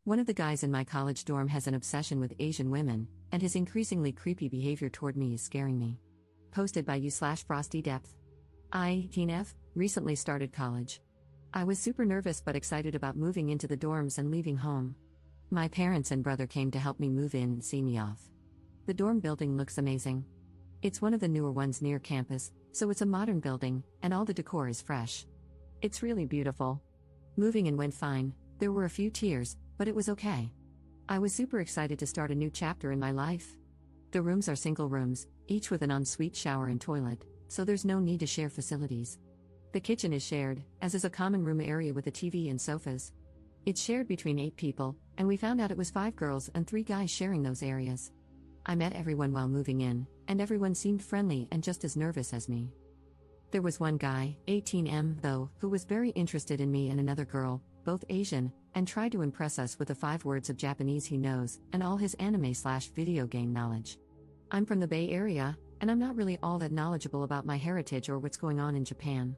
One of the guys in my college dorm has an obsession with Asian women, and his increasingly creepy behavior toward me is scaring me. Posted by u/FrostyDepth. I, teen F, recently started college. I was super nervous but excited about moving into the dorms and leaving home. My parents and brother came to help me move in and see me off. The dorm building looks amazing. It's one of the newer ones near campus, so it's a modern building, and all the decor is fresh. It's really beautiful. Moving in went fine, there were a few tears, but it was okay. I was super excited to start a new chapter in my life. The rooms are single rooms, each with an ensuite shower and toilet, so there's no need to share facilities. The kitchen is shared, as is a common room area with a TV and sofas. It's shared between 8 people, and we found out it was 5 girls and 3 guys sharing those areas. I met everyone while moving in, and everyone seemed friendly and just as nervous as me. There was one guy, 18M though, who was very interested in me and another girl, both Asian, and tried to impress us with the 5 words of Japanese he knows, and all his anime/video game knowledge. I'm from the Bay Area, and I'm not really all that knowledgeable about my heritage or what's going on in Japan.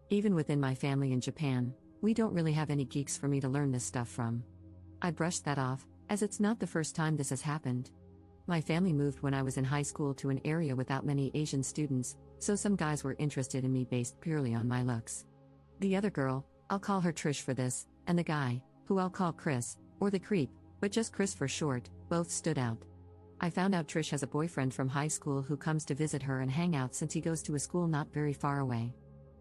Even within my family in Japan, we don't really have any geeks for me to learn this stuff from. I brushed that off, as it's not the first time this has happened. My family moved when I was in high school to an area without many Asian students, so some guys were interested in me based purely on my looks. The other girl, I'll call her Trish for this, and the guy, who I'll call Chris, or the creep, but just Chris for short, both stood out. I found out Trish has a boyfriend from high school who comes to visit her and hang out since he goes to a school not very far away.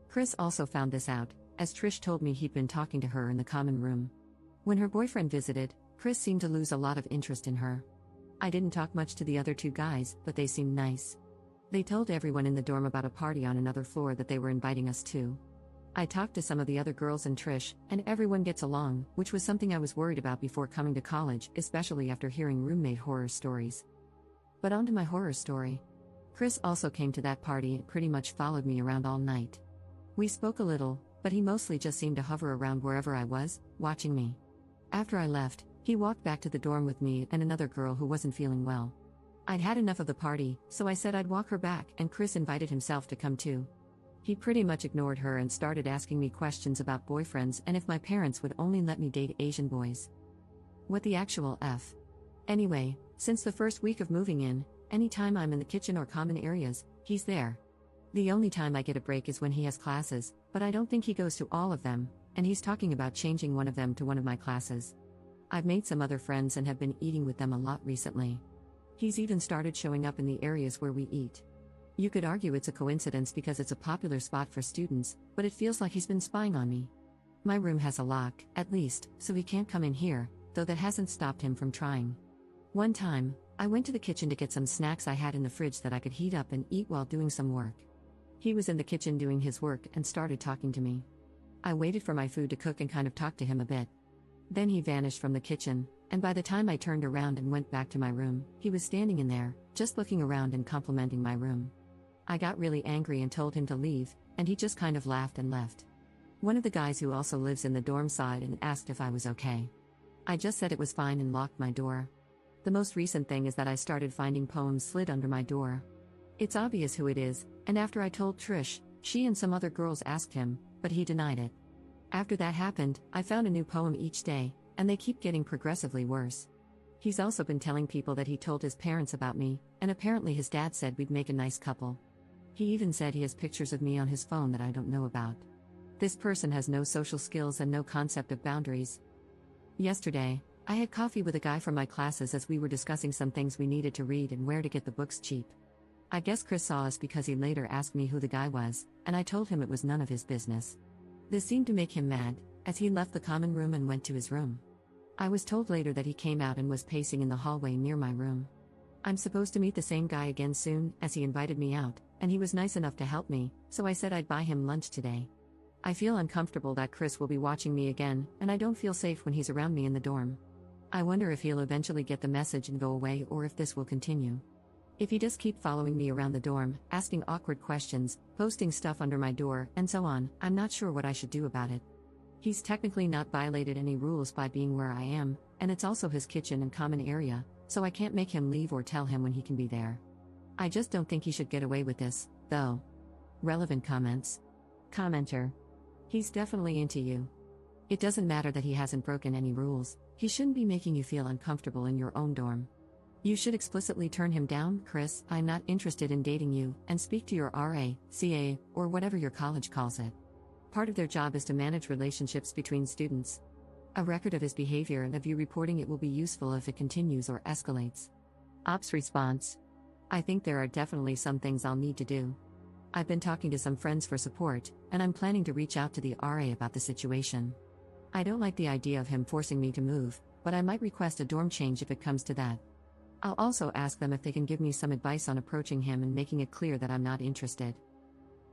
Chris also found this out, as Trish told me he'd been talking to her in the common room. When her boyfriend visited, Chris seemed to lose a lot of interest in her. I didn't talk much to the other 2 guys, but they seemed nice. They told everyone in the dorm about a party on another floor that they were inviting us to. I talked to some of the other girls and Trish, and everyone gets along, which was something I was worried about before coming to college, especially after hearing roommate horror stories. But on to my horror story. Chris also came to that party and pretty much followed me around all night. We spoke a little, but he mostly just seemed to hover around wherever I was, watching me. After I left, he walked back to the dorm with me and another girl who wasn't feeling well. I'd had enough of the party, so I said I'd walk her back, and Chris invited himself to come too. He pretty much ignored her and started asking me questions about boyfriends and if my parents would only let me date Asian boys. What the actual F? Anyway, since the first week of moving in, anytime I'm in the kitchen or common areas, he's there. The only time I get a break is when he has classes, but I don't think he goes to all of them, and he's talking about changing one of them to one of my classes. I've made some other friends and have been eating with them a lot recently. He's even started showing up in the areas where we eat. You could argue it's a coincidence because it's a popular spot for students, but it feels like he's been spying on me. My room has a lock, at least, so he can't come in here, though that hasn't stopped him from trying. One time, I went to the kitchen to get some snacks I had in the fridge that I could heat up and eat while doing some work. He was in the kitchen doing his work and started talking to me. I waited for my food to cook and kind of talked to him a bit. Then he vanished from the kitchen, and by the time I turned around and went back to my room, he was standing in there, just looking around and complimenting my room. I got really angry and told him to leave, and he just kind of laughed and left. One of the guys who also lives in the dorm side and asked if I was okay. I just said it was fine and locked my door. The most recent thing is that I started finding poems slid under my door. It's obvious who it is, and after I told Trish, she and some other girls asked him, but he denied it. After that happened, I found a new poem each day, and they keep getting progressively worse. He's also been telling people that he told his parents about me, and apparently his dad said we'd make a nice couple. He even said he has pictures of me on his phone that I don't know about. This person has no social skills and no concept of boundaries. Yesterday, I had coffee with a guy from my classes as we were discussing some things we needed to read and where to get the books cheap. I guess Chris saw us because he later asked me who the guy was, and I told him it was none of his business. This seemed to make him mad, as he left the common room and went to his room. I was told later that he came out and was pacing in the hallway near my room. I'm supposed to meet the same guy again soon, as he invited me out, and he was nice enough to help me, so I said I'd buy him lunch today. I feel uncomfortable that Chris will be watching me again, and I don't feel safe when he's around me in the dorm. I wonder if he'll eventually get the message and go away or if this will continue. If he does keep following me around the dorm, asking awkward questions, posting stuff under my door, and so on, I'm not sure what I should do about it. He's technically not violated any rules by being where I am, and it's also his kitchen and common area, so I can't make him leave or tell him when he can be there. I just don't think he should get away with this, though. Relevant comments. Commenter. He's definitely into you. It doesn't matter that he hasn't broken any rules, He shouldn't be making you feel uncomfortable in your own dorm. You should explicitly turn him down. Chris, I'm not interested in dating you, and speak to your RA, CA, or whatever your college calls it. Part of their job is to manage relationships between students. A record of his behavior and of you reporting it will be useful if it continues or escalates. Ops response. I think there are definitely some things I'll need to do. I've been talking to some friends for support, and I'm planning to reach out to the RA about the situation. I don't like the idea of him forcing me to move, but I might request a dorm change if it comes to that. I'll also ask them if they can give me some advice on approaching him and making it clear that I'm not interested.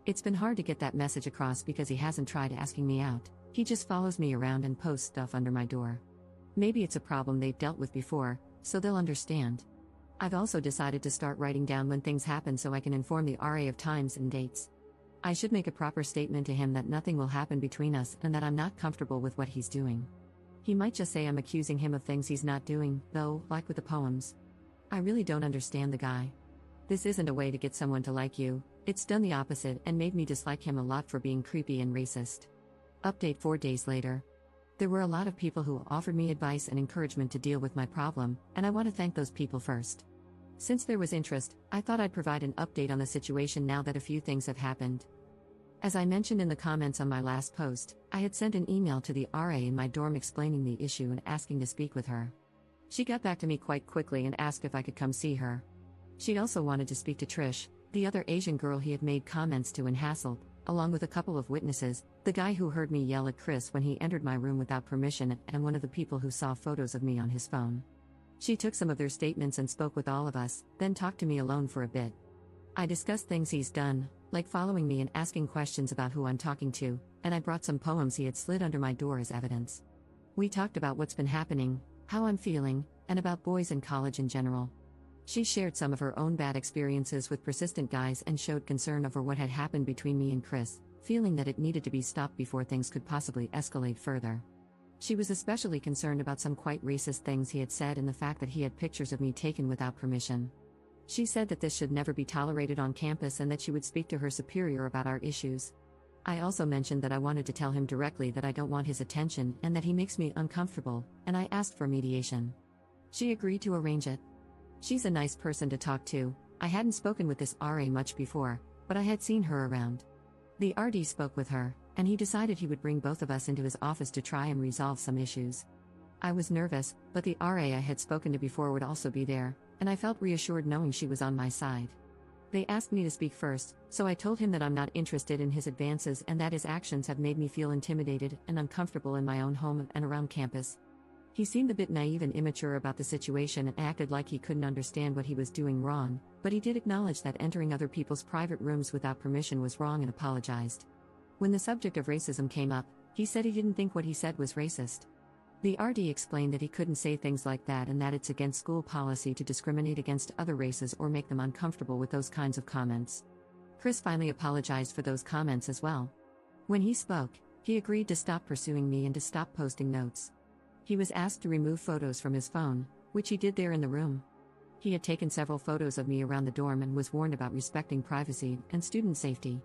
It's been hard to get that message across because he hasn't tried asking me out, he just follows me around and posts stuff under my door. Maybe it's a problem they've dealt with before, so they'll understand. I've also decided to start writing down when things happen so I can inform the RA of times and dates. I should make a proper statement to him that nothing will happen between us and that I'm not comfortable with what he's doing. He might just say I'm accusing him of things he's not doing, though, like with the poems. I really don't understand the guy. This isn't a way to get someone to like you, it's done the opposite and made me dislike him a lot for being creepy and racist. Update 4 days later. There were a lot of people who offered me advice and encouragement to deal with my problem, and I want to thank those people first. Since there was interest, I thought I'd provide an update on the situation now that a few things have happened. As I mentioned in the comments on my last post, I had sent an email to the RA in my dorm explaining the issue and asking to speak with her. She got back to me quite quickly and asked if I could come see her. She also wanted to speak to Trish, the other Asian girl he had made comments to and hassled, along with a couple of witnesses, the guy who heard me yell at Chris when he entered my room without permission and one of the people who saw photos of me on his phone. She took some of their statements and spoke with all of us, then talked to me alone for a bit. I discussed things he's done, like following me and asking questions about who I'm talking to, and I brought some poems he had slid under my door as evidence. We talked about what's been happening, how I'm feeling, and about boys in college in general. She shared some of her own bad experiences with persistent guys and showed concern over what had happened between me and Chris, feeling that it needed to be stopped before things could possibly escalate further. She was especially concerned about some quite racist things he had said and the fact that he had pictures of me taken without permission. She said that this should never be tolerated on campus and that she would speak to her superior about our issues. I also mentioned that I wanted to tell him directly that I don't want his attention and that he makes me uncomfortable, and I asked for mediation. She agreed to arrange it. She's a nice person to talk to. I hadn't spoken with this RA much before, but I had seen her around. The RD spoke with her, and he decided he would bring both of us into his office to try and resolve some issues. I was nervous, but the RA I had spoken to before would also be there, and I felt reassured knowing she was on my side. They asked me to speak first, so I told him that I'm not interested in his advances and that his actions have made me feel intimidated and uncomfortable in my own home and around campus. He seemed a bit naive and immature about the situation and acted like he couldn't understand what he was doing wrong, but he did acknowledge that entering other people's private rooms without permission was wrong and apologized. When the subject of racism came up, he said he didn't think what he said was racist. The RD explained that he couldn't say things like that and that it's against school policy to discriminate against other races or make them uncomfortable with those kinds of comments. Chris finally apologized for those comments as well. When he spoke, he agreed to stop pursuing me and to stop posting notes. He was asked to remove photos from his phone, which he did there in the room. He had taken several photos of me around the dorm and was warned about respecting privacy and student safety.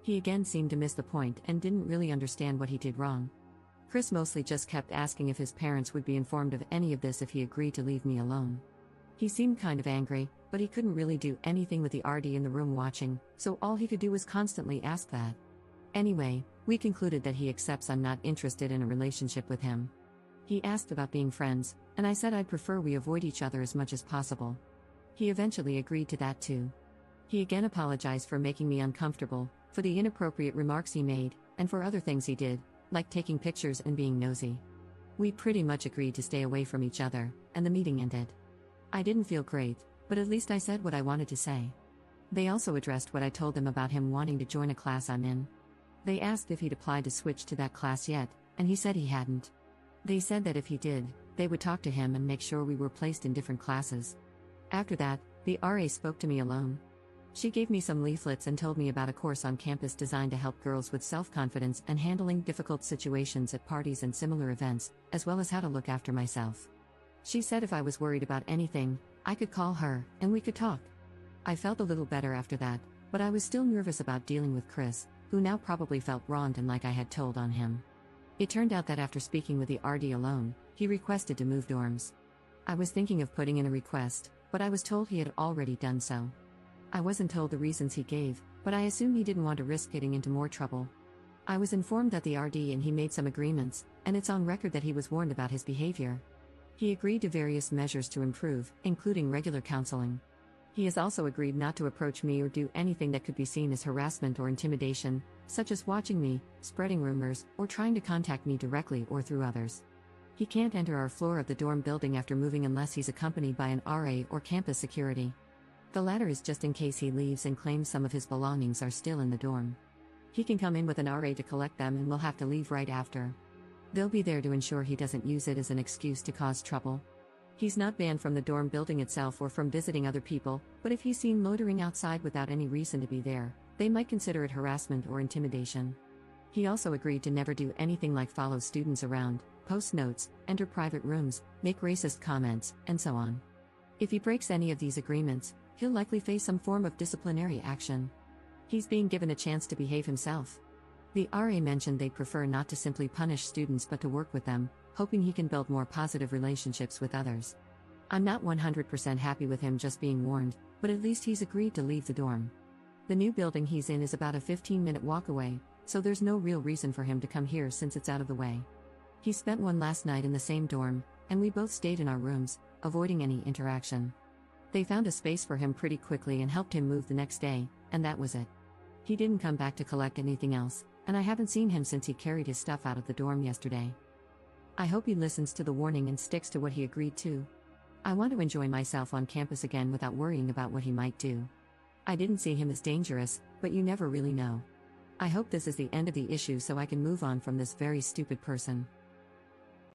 He again seemed to miss the point and didn't really understand what he did wrong. Chris mostly just kept asking if his parents would be informed of any of this if he agreed to leave me alone. He seemed kind of angry, but he couldn't really do anything with the RD in the room watching, so all he could do was constantly ask that. Anyway, we concluded that he accepts I'm not interested in a relationship with him. He asked about being friends, and I said I'd prefer we avoid each other as much as possible. He eventually agreed to that too. He again apologized for making me uncomfortable, for the inappropriate remarks he made, and for other things he did, like taking pictures and being nosy. We pretty much agreed to stay away from each other, and the meeting ended. I didn't feel great, but at least I said what I wanted to say. They also addressed what I told them about him wanting to join a class I'm in. They asked if he'd applied to switch to that class yet, and he said he hadn't. They said that if he did, they would talk to him and make sure we were placed in different classes. After that, the RA spoke to me alone. She gave me some leaflets and told me about a course on campus designed to help girls with self-confidence and handling difficult situations at parties and similar events, as well as how to look after myself. She said if I was worried about anything, I could call her, and we could talk. I felt a little better after that, but I was still nervous about dealing with Chris, who now probably felt wronged and like I had told on him. It turned out that after speaking with the RD alone, He requested to move dorms. I was thinking of putting in a request, but I was told he had already done so. I wasn't told the reasons he gave, but I assume he didn't want to risk getting into more trouble. I was informed that the RD and he made some agreements, and it's on record that he was warned about his behavior. He agreed to various measures to improve, including regular counseling. He has also agreed not to approach me or do anything that could be seen as harassment or intimidation, such as watching me, spreading rumors, or trying to contact me directly or through others. He can't enter our floor of the dorm building after moving unless he's accompanied by an RA or campus security. The latter is just in case he leaves and claims some of his belongings are still in the dorm. He can come in with an RA to collect them and will have to leave right after. They'll be there to ensure he doesn't use it as an excuse to cause trouble. He's not banned from the dorm building itself or from visiting other people, but if he's seen loitering outside without any reason to be there, they might consider it harassment or intimidation. He also agreed to never do anything like follow students around, post notes, enter private rooms, make racist comments, and so on. If he breaks any of these agreements, he'll likely face some form of disciplinary action. He's being given a chance to behave himself. The RA mentioned they'd prefer not to simply punish students but to work with them, hoping he can build more positive relationships with others. I'm not 100% happy with him just being warned, but at least he's agreed to leave the dorm. The new building he's in is about a 15-minute walk away, so there's no real reason for him to come here since it's out of the way. He spent one last night in the same dorm, and we both stayed in our rooms, avoiding any interaction. They found a space for him pretty quickly and helped him move the next day, and that was it. He didn't come back to collect anything else, and I haven't seen him since he carried his stuff out of the dorm yesterday. I hope he listens to the warning and sticks to what he agreed to. I want to enjoy myself on campus again without worrying about what he might do. I didn't see him as dangerous, but you never really know. I hope this is the end of the issue so I can move on from this very stupid person.